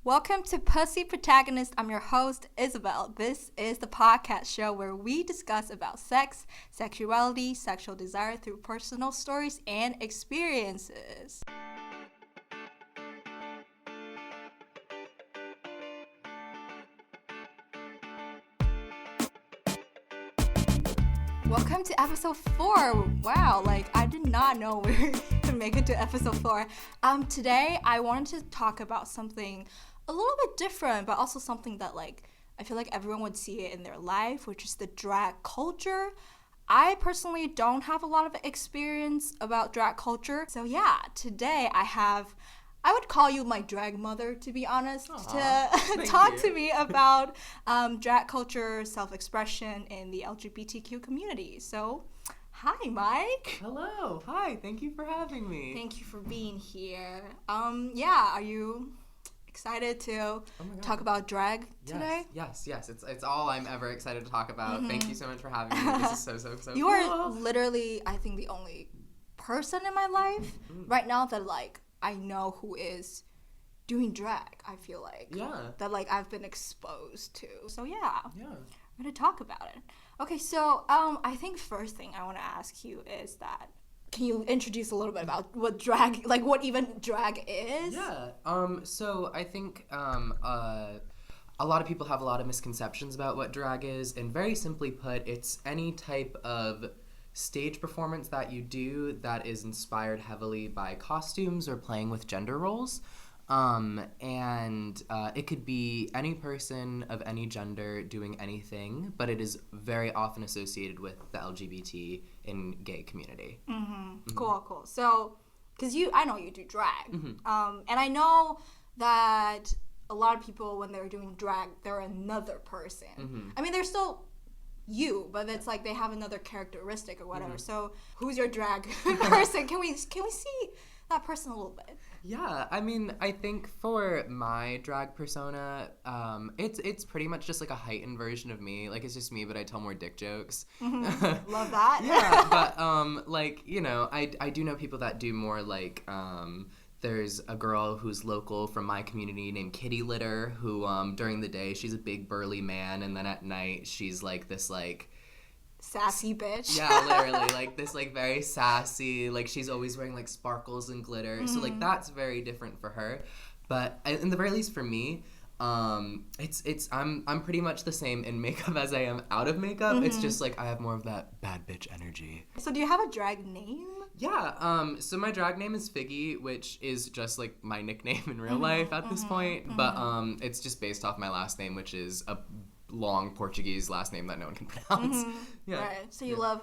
Welcome to Pussy Protagonist. I'm your host, Isabel. This is the podcast show where we discuss about sex, sexuality, sexual desire through personal stories and experiences. Welcome to episode 4. Wow, I did not know we were gonna make it to episode 4. Today I wanted to talk about something a little bit different, but also something that I feel like everyone would see it in their life, which is the drag culture. I personally don't have a lot of experience about drag culture. So yeah, today I would call you my drag mother, to be honest, to talk to me about drag culture, self-expression in the LGBTQ community. So, hi, Mike. Hello. Hi. Thank you for having me. Thank you for being here. Are you excited to talk about drag today? Yes. It's all I'm ever excited to talk about. Mm-hmm. Thank you so much for having me. This is so cool. You are literally, I think, the only person in my life right now that I know who is doing drag, I feel like. Yeah. That I've been exposed to. So yeah. We're going to talk about it. Okay, so I think first thing I want to ask you is that can you introduce a little bit about what drag, what even drag is? Yeah. So I think a lot of people have a lot of misconceptions about what drag is, and very simply put, it's any type of stage performance that you do that is inspired heavily by costumes or playing with gender roles. It could be any person of any gender doing anything, but it is very often associated with the LGBT and gay community. Mm-hmm. Cool. So, because I know you do drag, and I know that a lot of people, when they're doing drag, they're another person. Mm-hmm. I mean, they're still you, but it's they have another characteristic or whatever. Mm-hmm. So, who's your drag person? Can we see that person a little bit? Yeah, I mean, I think for my drag persona, it's pretty much just a heightened version of me. It's just me, but I tell more dick jokes. Mm-hmm. Love that. Yeah, but I do know people that do more there's a girl who's local from my community named Kitty Litter, who during the day she's a big burly man, and then at night she's this sassy bitch. Yeah, literally, this very sassy, she's always wearing sparkles and glitter. Mm-hmm. So that's very different for her. But in the very least for me, I'm pretty much the same in makeup as I am out of makeup. Mm-hmm. It's just I have more of that bad bitch energy. So do you have a drag name? Yeah, so my drag name is Figgy, which is just my nickname in real life at this point. Mm-hmm. But it's just based off my last name, which is a long Portuguese last name that no one can pronounce. Mm-hmm. Yeah. Right. So you love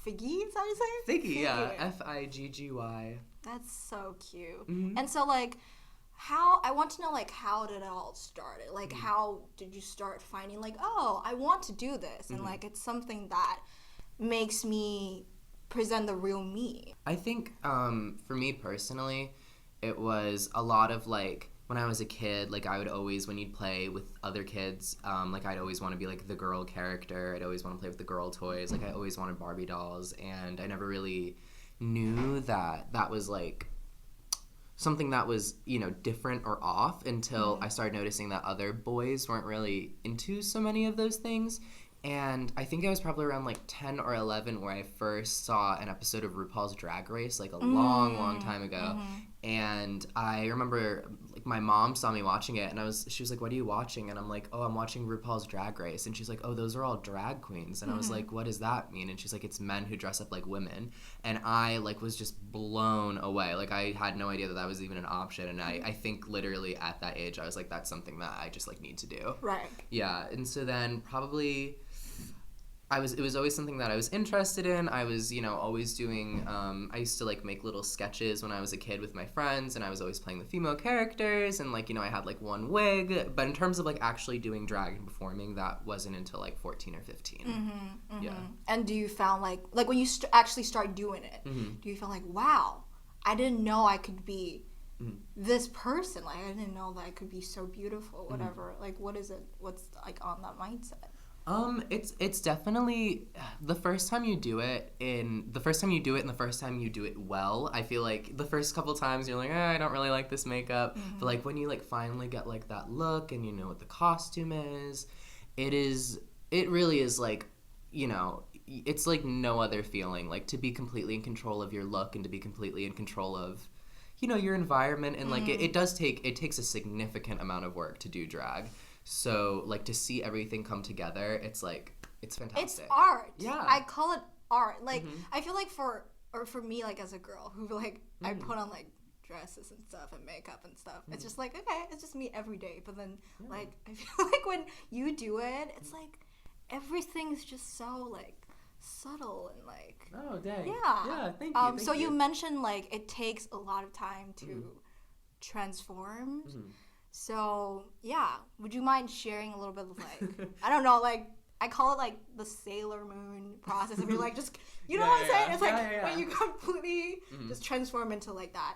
Figgy, is that what you say? Figgy, yeah. F-I-G-G-Y. That's so cute. Mm-hmm. And so I want to know how did it all start? How did you start finding I want to do this, and it's something that makes me present the real me? I think for me personally, it was a lot of when I was a kid, I would always, when you'd play with other kids, I'd always want to be the girl character. I'd always want to play with the girl toys. I always wanted Barbie dolls, and I never really knew that was something that was, different or off until I started noticing that other boys weren't really into so many of those things. And I think I was probably around 10 or 11 where I first saw an episode of RuPaul's Drag Race a long time ago. Mm-hmm. And I remember my mom saw me watching it, and she was like, "What are you watching?" And I'm like, "Oh, I'm watching RuPaul's Drag Race." And she's like, "Oh, those are all drag queens." And I was like, "What does that mean?" And she's like, "It's men who dress up like women." And I was just blown away. I had no idea that was even an option. And I think literally at that age I was like, that's something that I just need to do. Right. Yeah. And so then probably it was always something that I was interested in. I was, always doing, I used to make little sketches when I was a kid with my friends, and I was always playing the female characters, and I had one wig, but in terms of actually doing drag and performing, that wasn't until 14 or 15. Mm-hmm, mm-hmm. Yeah. And do you found when you actually start doing it, do you feel wow, I didn't know I could be this person, I didn't know that I could be so beautiful, whatever. What is it, what's on that mindset? It's definitely the first time you do it and the first time you do it well. I feel like the first couple times you're like, I don't really like this makeup. Mm-hmm. But like when you like finally get like that look and you know what the costume is, it really is like, you know, it's like no other feeling, like to be completely in control of your look and to be completely in control of, you know, your environment. And like it takes a significant amount of work to do drag. So, like, to see everything come together, it's, like, it's fantastic. It's art. Yeah. I call it art. Like, I feel like for me, like, as a girl who, like, I put on, like, dresses and stuff and makeup and stuff. It's just, like, okay, it's just me every day. But then, like, I feel like when you do it, it's, like, everything's just so, like, subtle and, like... Oh, dang. Yeah. Thank you. So you mentioned, like, it takes a lot of time to transform. So, yeah, would you mind sharing a little bit of, like, I don't know, like, I call it, like, the Sailor Moon process. If you're, like, just, you know what I'm saying? It's, like, when you completely just transform into, like, that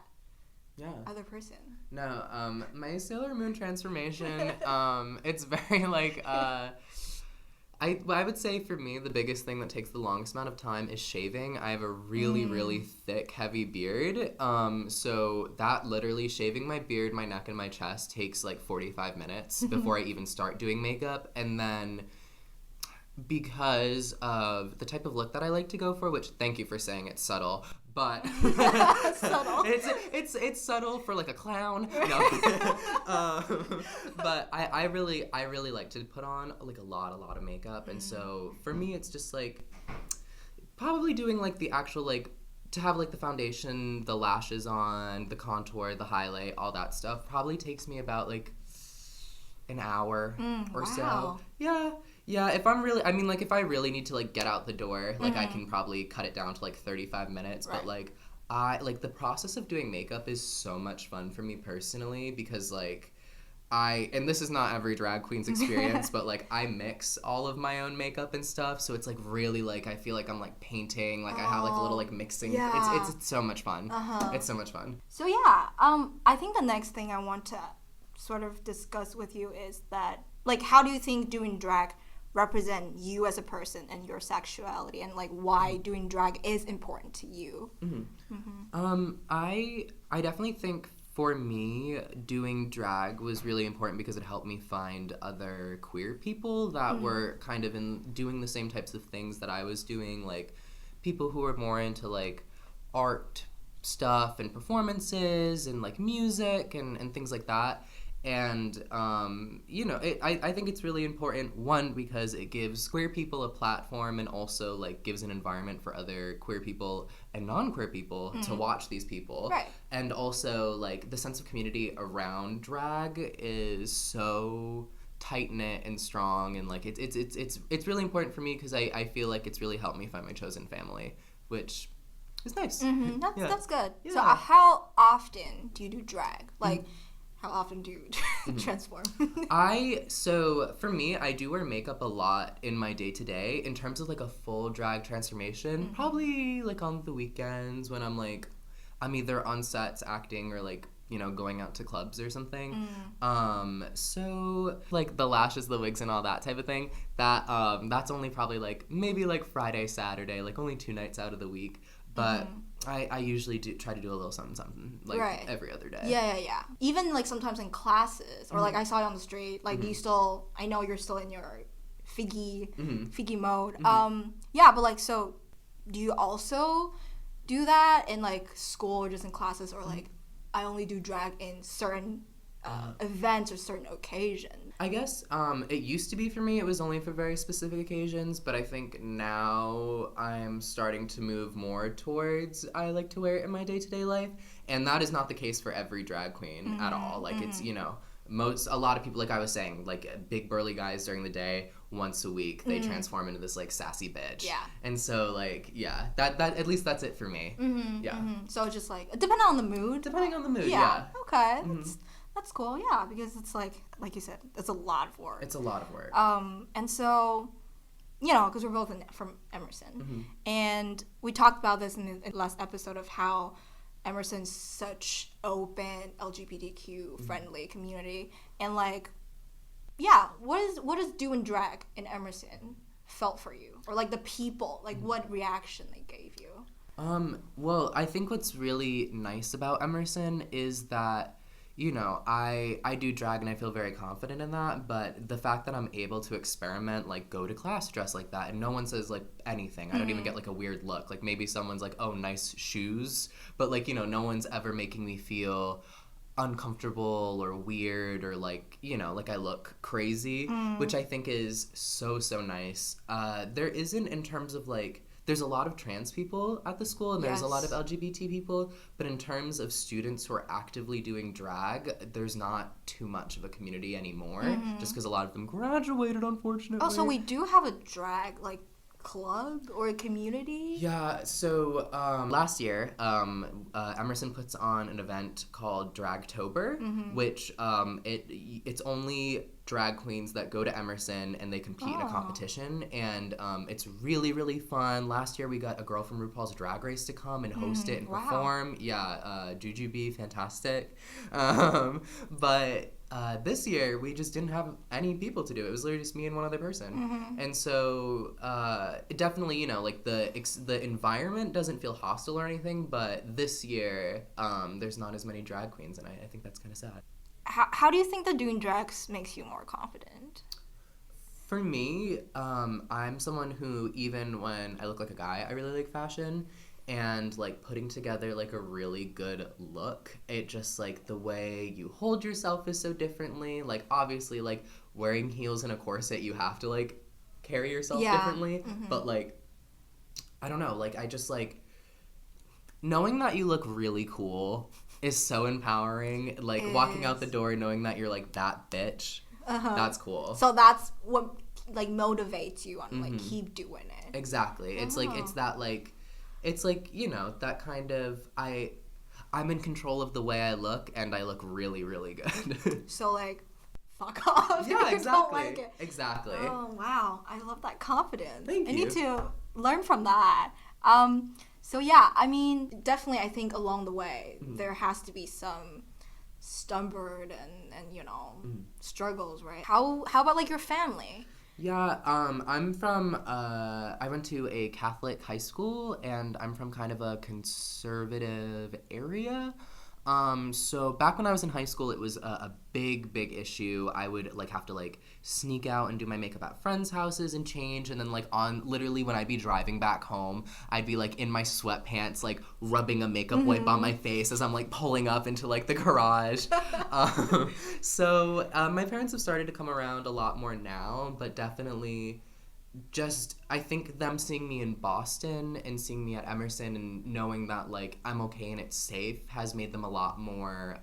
other person. No, my Sailor Moon transformation, it's very, like, I would say for me, the biggest thing that takes the longest amount of time is shaving. I have a really, really thick, heavy beard. So that literally shaving my beard, my neck, and my chest takes like 45 minutes before I even start doing makeup. And then because of the type of look that I like to go for, which thank you for saying it's subtle, but subtle. It's subtle for like a clown. No. But I really like to put on like a lot of makeup, and so for me it's just like probably doing like the actual like to have like the foundation, the lashes on, the contour, the highlight, all that stuff probably takes me about like an hour or so. Yeah, if I really need to like get out the door, like I can probably cut it down to like 35 minutes, but like the process of doing makeup is so much fun for me personally because like and this is not every drag queen's experience, but like I mix all of my own makeup and stuff, so it's like really like I feel like I'm like painting, like I have like a little like mixing. It's so much fun. It's so much fun. So yeah, I think the next thing I want to sort of discuss with you is that like how do you think doing drag represent you as a person and your sexuality, and like why doing drag is important to you? I definitely think for me doing drag was really important because it helped me find other queer people that were kind of doing the same types of things that I was doing, like people who were more into like art stuff and performances and like music and things like that. And, you know, I think it's really important, one, because it gives queer people a platform and also, like, gives an environment for other queer people and non-queer people to watch these people. Right. And also, like, the sense of community around drag is so tight-knit and strong, and, like, it's really important for me because I feel like it's really helped me find my chosen family, which is nice. That's good. Yeah. So how often do you do drag? Like... How often do you transform? So for me, I do wear makeup a lot in my day-to-day. In terms of like a full drag transformation, probably like on the weekends when I'm either on sets acting or like, you know, going out to clubs or something. So like the lashes, the wigs, and all that type of thing, that's only probably like maybe like Friday, Saturday, like only 2 nights out of the week. But I usually try to do a little something like every other day. Yeah. Even like sometimes in classes or like I saw you on the street. Like do you still? I know you're still in your figgy mode. Yeah, but like so, do you also do that in like school or just in classes, or like I only do drag in certain events or certain occasions? I guess it used to be for me, it was only for very specific occasions, but I think now I'm starting to move more towards I like to wear it in my day-to-day life, and that is not the case for every drag queen at all. Like it's, you know, a lot of people, like I was saying, like big burly guys during the day, once a week, they transform into this like sassy bitch. Yeah. And so like, yeah, that at least that's it for me. So just like, depending on the mood? Depending on the mood, yeah. Okay. That's cool, yeah, because it's like you said, it's a lot of work. It's a lot of work. And so, you know, because we're both from Emerson, and we talked about this in the last episode of how Emerson's such open LGBTQ friendly community, and like what does doing drag in Emerson felt for you? Or like the people, like what reaction they gave you? Well, I think what's really nice about Emerson is that, you know, I do drag and I feel very confident in that, but the fact that I'm able to experiment, like go to class dressed like that, and no one says like anything. I don't even get like a weird look. Like maybe someone's like, oh, nice shoes, but like, you know, no one's ever making me feel uncomfortable or weird or like, you know, like I look crazy, which I think is so nice. There isn't in terms of like, there's a lot of trans people at the school and there's a lot of LGBT people, but in terms of students who are actively doing drag, there's not too much of a community anymore, just because a lot of them graduated, unfortunately. Oh, so we do have a drag, like, club or a community? Yeah, so last year, Emerson puts on an event called Dragtober, which it's only drag queens that go to Emerson and they compete in a competition, and it's really fun. Last year we got a girl from RuPaul's Drag Race to come and host it and perform. Yeah, Jujubee, fantastic. But this year we just didn't have any people to do it. It was literally just me and one other person. And so it definitely, you know, like the environment doesn't feel hostile or anything, but this year there's not as many drag queens, and I think that's kind of sad. How do you think that doing drags makes you more confident? For me, I'm someone who, even when I look like a guy, I really like fashion. And, like, putting together, like, a really good look, it just, like, the way you hold yourself is so differently. Like, obviously, like, wearing heels and a corset, you have to, like, carry yourself differently. But, like, I don't know. Like, I just, like, knowing that you look really cool is so empowering. Like, walking out the door knowing that you're, like, that bitch, that's cool. So that's what, like, motivates you on, like, keep doing it. Exactly. It's, like, it's that, like, it's, like, you know, that kind of, I'm in control of the way I look, and I look really good. So, like, fuck off. Yeah, exactly. Don't like it. Exactly. Oh, wow. I love that confidence. Thank you. I need to learn from that. So, yeah, I mean, definitely I think along the way, there has to be some stubborn and you know, struggles, right? How about, like, your family? Yeah, I'm from, I went to a Catholic high school, and I'm from kind of a conservative area. So back when I was in high school, it was a big issue. I would, like, have to, like, sneak out and do my makeup at friends' houses and change, and then, like, literally when I'd be driving back home, I'd be, like, in my sweatpants, like, rubbing a makeup wipe on my face as I'm, like, pulling up into, like, the garage. So my parents have started to come around a lot more now, but definitely just, I think them seeing me in Boston and seeing me at Emerson and knowing that, like, I'm okay and it's safe has made them a lot more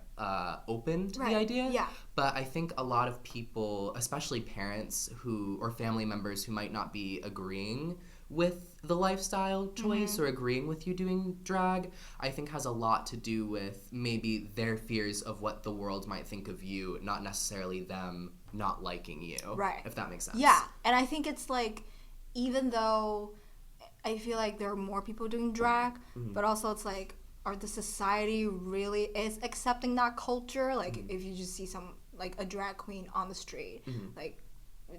open to the idea. Yeah. But I think a lot of people, especially parents or family members who might not be agreeing with the lifestyle choice or agreeing with you doing drag, I think has a lot to do with maybe their fears of what the world might think of you, not necessarily them not liking you. Right. If that makes sense. Yeah. And I think it's like, even though I feel like there are more people doing drag, but also it's like, are the society really is accepting that culture? Like, if you just see like a drag queen on the street, like,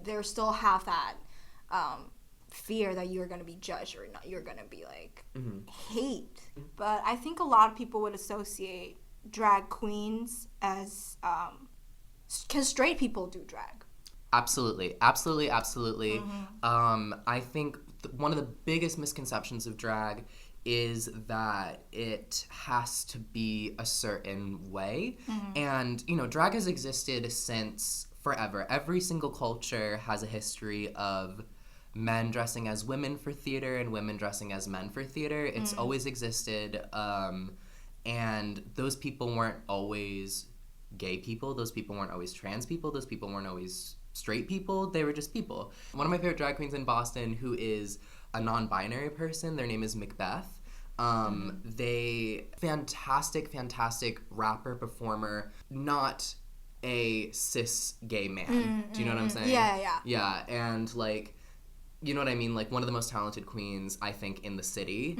they still have that fear that you're going to be judged or not, you're going to be, like, hate. But I think a lot of people would associate drag queens as, can straight people do drag? Absolutely. I think one of the biggest misconceptions of drag is that it has to be a certain way. And, you know, drag has existed since forever. Every single culture has a history of men dressing as women for theater and women dressing as men for theater. It's always existed. And those people weren't always gay people. Those people weren't always trans people. Those people weren't always straight people. They were just people. One of my favorite drag queens in Boston, who is a non-binary person, their name is Macbeth. They fantastic rapper, performer, not a cis gay man. Do you know what I'm saying? Yeah. Yeah, and, like, you know what I mean? Like, one of the most talented queens, I think, in the city.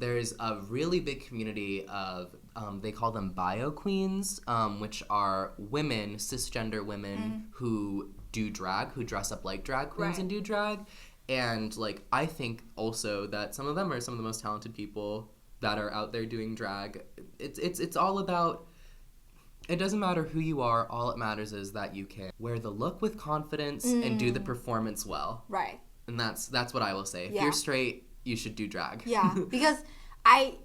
There's a really big community of, they call them bio queens, which are women, cisgender women who do drag, who dress up like drag queens and do drag. And, like, I think also that some of them are some of the most talented people that are out there doing drag. It's all about, it doesn't matter who you are, all it matters is that you can wear the look with confidence and do the performance well. Right. And that's what I will say. If you're straight, you should do drag. Yeah, because I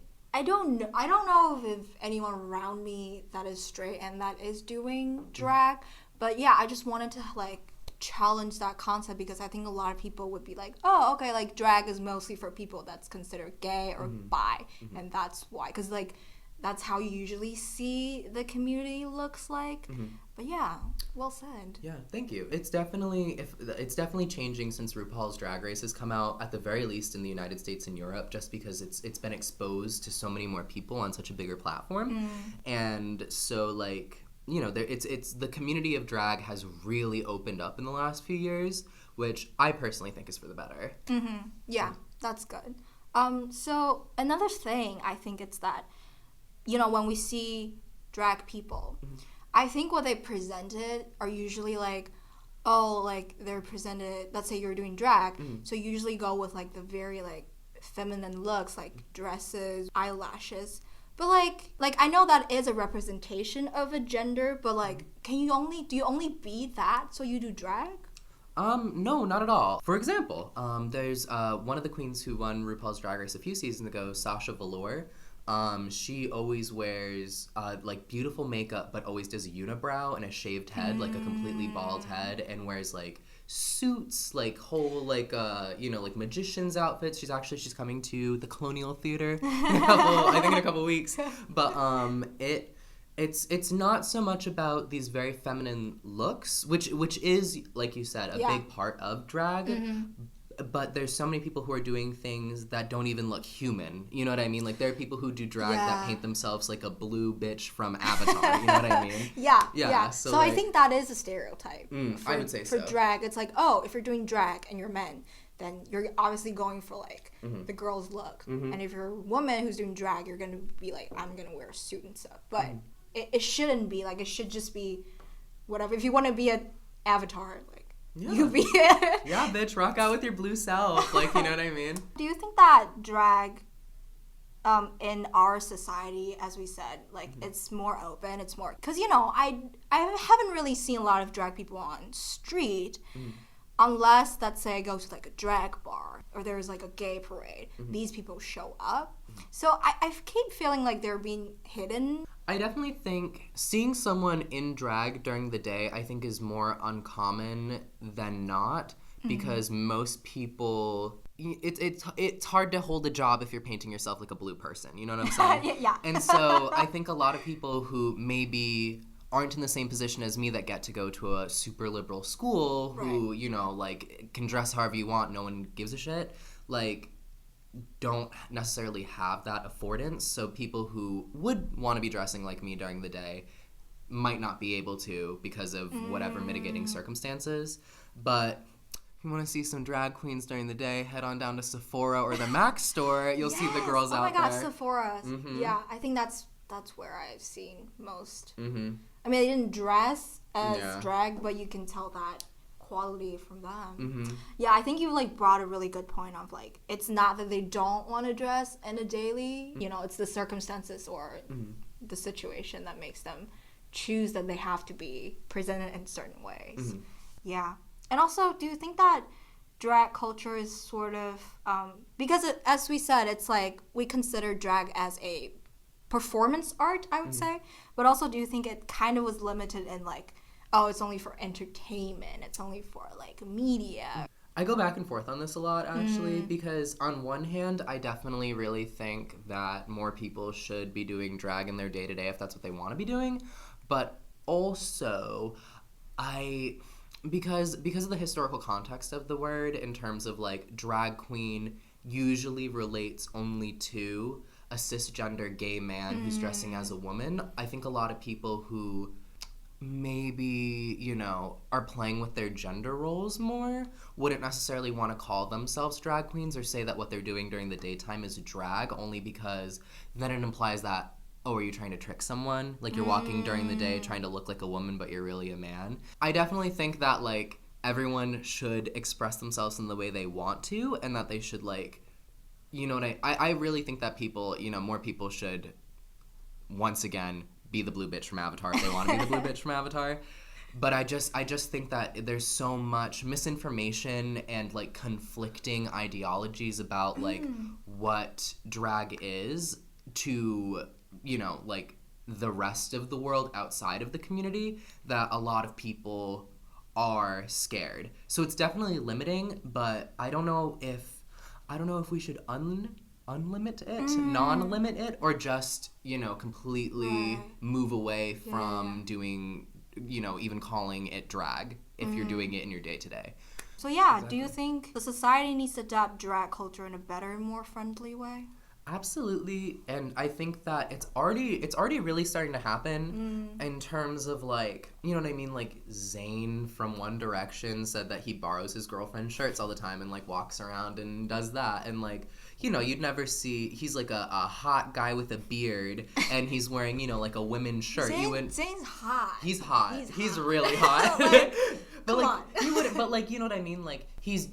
don't know if anyone around me that is straight and that is doing drag, but yeah, I just wanted to, like, challenge that concept, because I think a lot of people would be like, oh, okay, like, drag is mostly for people that's considered gay or bi, and that's why, because, like, that's how you usually see the community looks like. But yeah, well said. Yeah, thank you. It's definitely changing since RuPaul's Drag Race has come out, at the very least in the United States and Europe, just because it's been exposed to so many more people on such a bigger platform. And so, like, you know, it's the community of drag has really opened up in the last few years, which I personally think is for the better. Yeah, that's good. So another thing, I think it's that, you know, when we see drag people, I think what they presented are usually like, oh, like, they're presented, let's say you're doing drag, so you usually go with, like, the very, like, feminine looks, like dresses, eyelashes. But, like I know that is a representation of a gender, but, like, do you only be that so you do drag? No, not at all. For example, there's one of the queens who won RuPaul's Drag Race a few seasons ago, Sasha Velour. She always wears, like, beautiful makeup, but always does a unibrow and a shaved head, like a completely bald head, and wears, like, suits, like, whole, like, you know, like, magician's outfits. She's coming to the Colonial Theater in a couple weeks. But, it's not so much about these very feminine looks, which is, like you said, a big part of drag. But there's so many people who are doing things that don't even look human. You know what I mean? Like, there are people who do drag that paint themselves like a blue bitch from Avatar. You know what I mean? Yeah. So like, I think that is a stereotype. I would say so. For drag, it's like, oh, if you're doing drag and you're men, then you're obviously going for, like, the girl's look. And if you're a woman who's doing drag, you're going to be like, I'm going to wear a suit and stuff. But it shouldn't be. Like, it should just be whatever. If you want to be an Avatar, like, you be it. Yeah, bitch, rock out with your blue self. Like, you know what I mean? Do you think that drag in our society, as we said, like, it's more open, it's more, because, you know, I haven't really seen a lot of drag people on street unless, let's say, I go to, like, a drag bar or there's, like, a gay parade. These people show up. So I keep feeling like they're being hidden. I definitely think seeing someone in drag during the day, I think, is more uncommon than not, because most people, it's hard to hold a job if you're painting yourself like a blue person, you know what I'm saying? Yeah. And so I think a lot of people who maybe aren't in the same position as me that get to go to a super liberal school, who, you know, like, can dress however you want, no one gives a shit, like, don't necessarily have that affordance. So people who would want to be dressing like me during the day might not be able to because of whatever mitigating circumstances. But if you want to see some drag queens during the day, head on down to Sephora or the Mac store. You'll see the girls out there. Oh my god, Sephora. Yeah, I think that's where I've seen most. I mean, they didn't dress as drag, but you can tell that quality from them. Yeah, I think you, like, brought a really good point of, like, it's not that they don't want to dress in a daily, you know, it's the circumstances or the situation that makes them choose that they have to be presented in certain ways. Yeah. And also, do you think that drag culture is sort of because as we said, it's like we consider drag as a performance art, I would say, but also, do you think it kind of was limited in, like, oh, it's only for entertainment, it's only for, like, media? I go back and forth on this a lot, actually, because on one hand, I definitely really think that more people should be doing drag in their day-to-day if that's what they want to be doing, but also, because of the historical context of the word, in terms of, like, drag queen usually relates only to a cisgender gay man who's dressing as a woman, I think a lot of people who maybe, you know, are playing with their gender roles more wouldn't necessarily want to call themselves drag queens or say that what they're doing during the daytime is drag, only because then it implies that, oh, are you trying to trick someone? Like, you're walking during the day trying to look like a woman, but you're really a man. I definitely think that, like, everyone should express themselves in the way they want to, and that they should, like, you know what I really think that people, you know, more people should, once again, be the blue bitch from Avatar if they want to be the blue bitch from Avatar. But I just think that there's so much misinformation and, like, conflicting ideologies about, like, what drag is to, you know, like, the rest of the world outside of the community, that a lot of people are scared. So it's definitely limiting, but I don't know if we should unlimit it, non-limit it, or just, you know, completely move away from doing, you know, even calling it drag if you're doing it in your day-to-day. So yeah, exactly. Do you think the society needs to adapt drag culture in a better, more friendly way? Absolutely, and I think that it's already really starting to happen in terms of, like, you know what I mean, like, Zayn from One Direction said that he borrows his girlfriend's shirts all the time and, like, walks around and does that, and, like, you know, you'd never see, he's like a hot guy with a beard, and he's wearing, you know, like, a women's shirt. Zayn's hot. He's hot. He's really hot. But come like, on. You wouldn't, but, like, you know what I mean, like, he's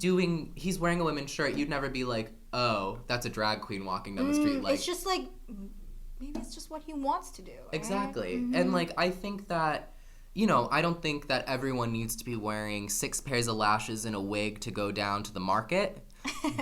wearing a women's shirt, you'd never be like, oh, that's a drag queen walking down the street. Like, it's just like, maybe it's just what he wants to do. Exactly. And, like, I think that, you know, I don't think that everyone needs to be wearing 6 pairs of lashes and a wig to go down to the market.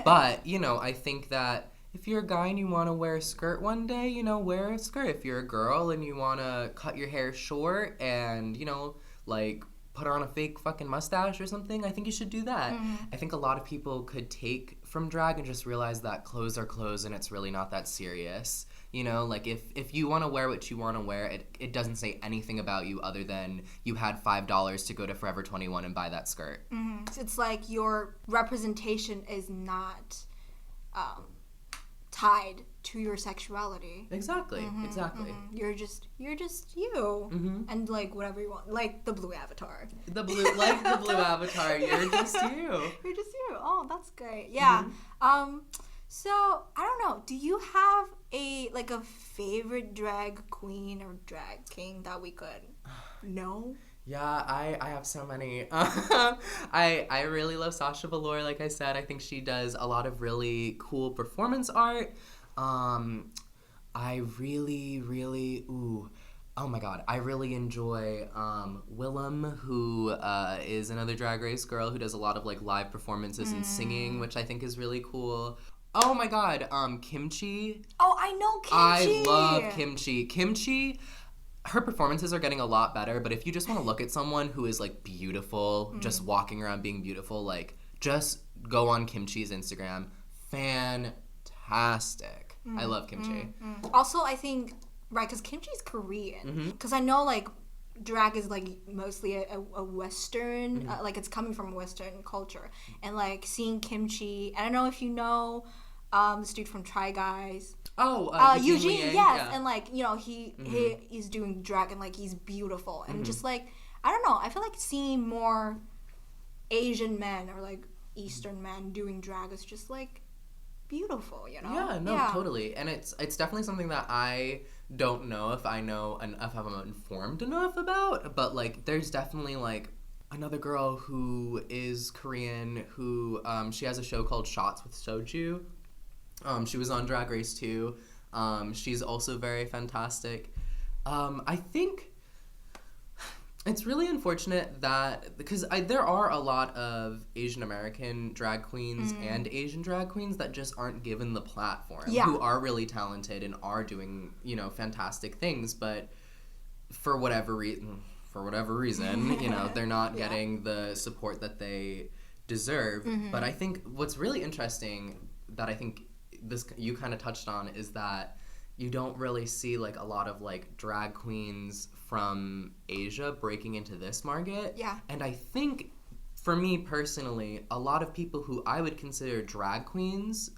But, you know, I think that if you're a guy and you want to wear a skirt one day, you know, wear a skirt. If you're a girl and you want to cut your hair short and, you know, like, put on a fake fucking mustache or something, I think you should do that. I think a lot of people could take from drag and just realize that clothes are clothes and it's really not that serious. You know, like, if you want to wear what you want to wear, it doesn't say anything about you other than you had $5 to go to Forever 21 and buy that skirt. It's like your representation is not tied to your sexuality. Exactly. You're just you, and, like, whatever you want, like the blue avatar. The blue avatar. You're just you. You're just you. Oh, that's great. Yeah. So I don't know. Do you have a favorite drag queen or drag king that we could know? Yeah, I have so many. I really love Sasha Velour, like I said. I think she does a lot of really cool performance art. I really, oh my god, I really enjoy Willem, who is another Drag Race girl who does a lot of, like, live performances and singing, which I think is really cool. Oh my god, Kimchi. Oh, I know Kimchi. I love Kimchi. Kimchi, her performances are getting a lot better, but if you just want to look at someone who is, like, beautiful, just walking around being beautiful, like, just go on Kimchi's Instagram. Fantastic. I love Kimchi. Also, I think, right, because Kimchi's Korean. Because I know, like, drag is, like, mostly a Western, like, it's coming from Western culture. And, like, seeing Kimchi, I don't know if you know this dude from Try Guys. Oh, Eugene, yes. Yeah. And, like, you know, he's doing drag and, like, he's beautiful. And just, like, I don't know, I feel like seeing more Asian men or, like, Eastern men doing drag is just, like, beautiful, you know? Yeah, totally. And it's definitely something that I don't know if I'm informed enough about, but, like, there's definitely, like, another girl who is Korean who she has a show called Shots with Soju. She was on Drag Race too. She's also very fantastic. I think it's really unfortunate that, because there are a lot of Asian American drag queens and Asian drag queens that just aren't given the platform, who are really talented and are doing, you know, fantastic things, but for whatever reason, you know, they're not getting the support that they deserve. But I think what's really interesting that I think you kind of touched on is that you don't really see, like, a lot of, like, drag queens from Asia breaking into this market. Yeah. And I think, for me personally, a lot of people who I would consider drag queens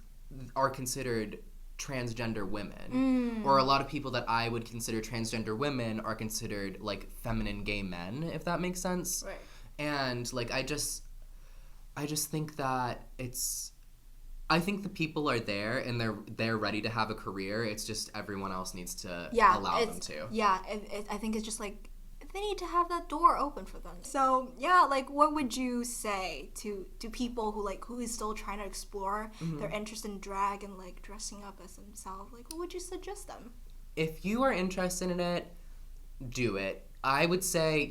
are considered transgender women. Or a lot of people that I would consider transgender women are considered, like, feminine gay men, if that makes sense. Right. And, like, I just think that I think the people are there and they're ready to have a career. It's just everyone else needs to allow them to. Yeah, I think it's just like they need to have that door open for them. So yeah, like what would you say to people who is still trying to explore their interest in drag and like dressing up as themselves? Like, what would you suggest them? If you are interested in it, do it. I would say,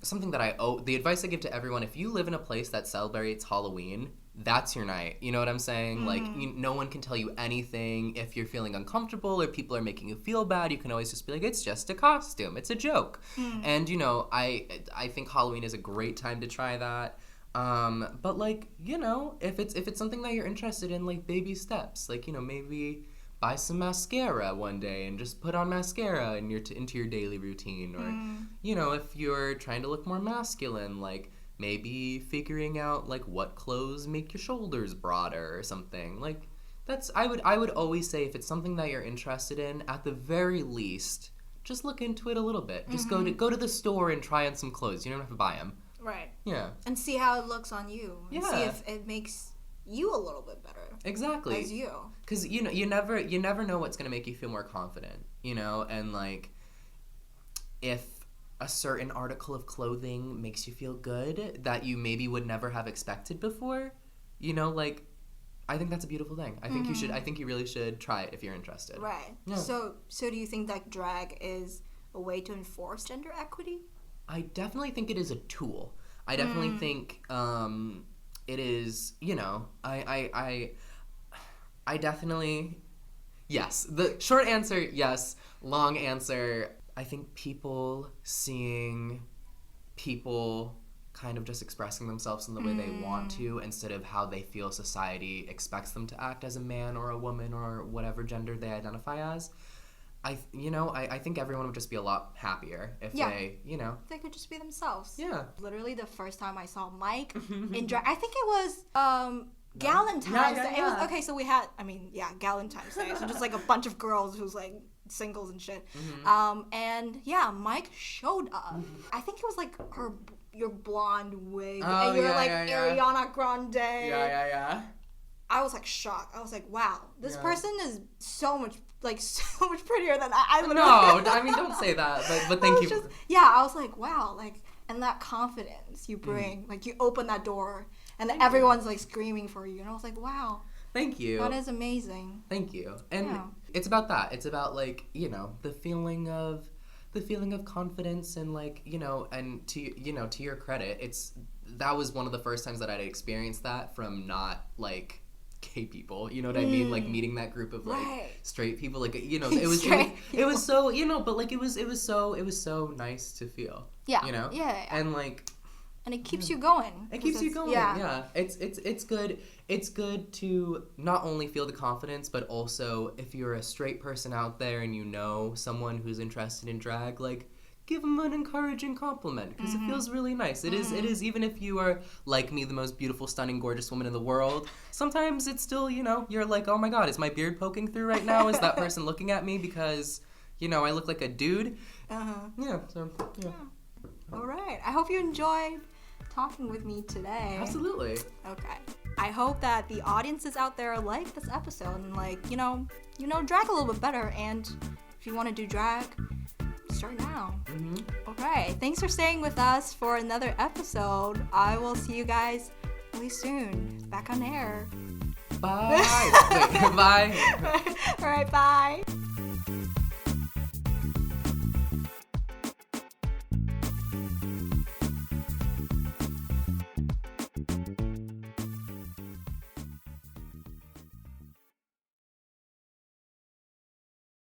something that the advice I give to everyone, if you live in a place that celebrates Halloween, that's your night. You know what I'm saying? Like, no one can tell you anything. If you're feeling uncomfortable or people are making you feel bad, you can always just be like, it's just a costume. It's a joke. And, I think Halloween is a great time to try that. But, like, if it's something that you're interested in, like, baby steps. Like, maybe buy some mascara one day and just put on mascara into your daily routine. Or, if you're trying to look more masculine, like, maybe figuring out, like, what clothes make your shoulders broader or something. Like, I would always say if it's something that you're interested in, at the very least, just look into it a little bit. Just go to the store and try on some clothes. You don't have to buy them. Right. Yeah. And see how it looks on you. And see if it makes you a little bit better. Exactly. As you. Because, you never know what's going to make you feel more confident, And, like, if a certain article of clothing makes you feel good that you maybe would never have expected before, like, I think that's a beautiful thing. I think you really should try it if you're interested. Right. Yeah. So do you think that drag is a way to enforce gender equity? I definitely think it is a tool. I definitely think it is, I definitely, yes. The short answer, yes. Long answer, I think people seeing people kind of just expressing themselves in the way they want to instead of how they feel society expects them to act as a man or a woman or whatever gender they identify as. I think everyone would just be a lot happier if they could just be themselves. Yeah. Literally the first time I saw Mike in drag, I think it was Galentine's Day. It was, okay, so we had, Galentine's Day. So just like a bunch of girls who's like singles and shit. And yeah, Mike showed up. I think it was like your blonde wig and you're Ariana Grande. Yeah. I was like shocked. I was like, wow, this person is so much prettier than I would. No, don't say that. But thank you. I was like, wow, like, and that confidence you bring, like you open that door and then everyone's like screaming for you, and I was like, wow. Thank you. That is amazing. Thank you. And it's about that. It's about like, the feeling of confidence and like, and to your credit, that was one of the first times that I'd experienced that from not like gay people, you know what I mean? Like meeting that group of like straight people, like, it was so, but like it was so nice to feel. Yeah. Yeah. And like, and it keeps you going. It keeps you going. Yeah. It's good. It's good to not only feel the confidence, but also if you're a straight person out there and someone who's interested in drag, like give them an encouraging compliment because it feels really nice. It is even if you are like me, the most beautiful, stunning, gorgeous woman in the world. Sometimes it's still, you're like, oh my God, is my beard poking through right now? Is that person looking at me because, I look like a dude? Yeah. So yeah. All right. I hope you enjoyed talking with me today. Absolutely. Okay. I hope that the audiences out there like this episode and like, drag a little bit better. And if you want to do drag, start now. All right. Thanks for staying with us for another episode. I will see you guys really soon. Back on air. Bye. Wait, bye. All right. Bye.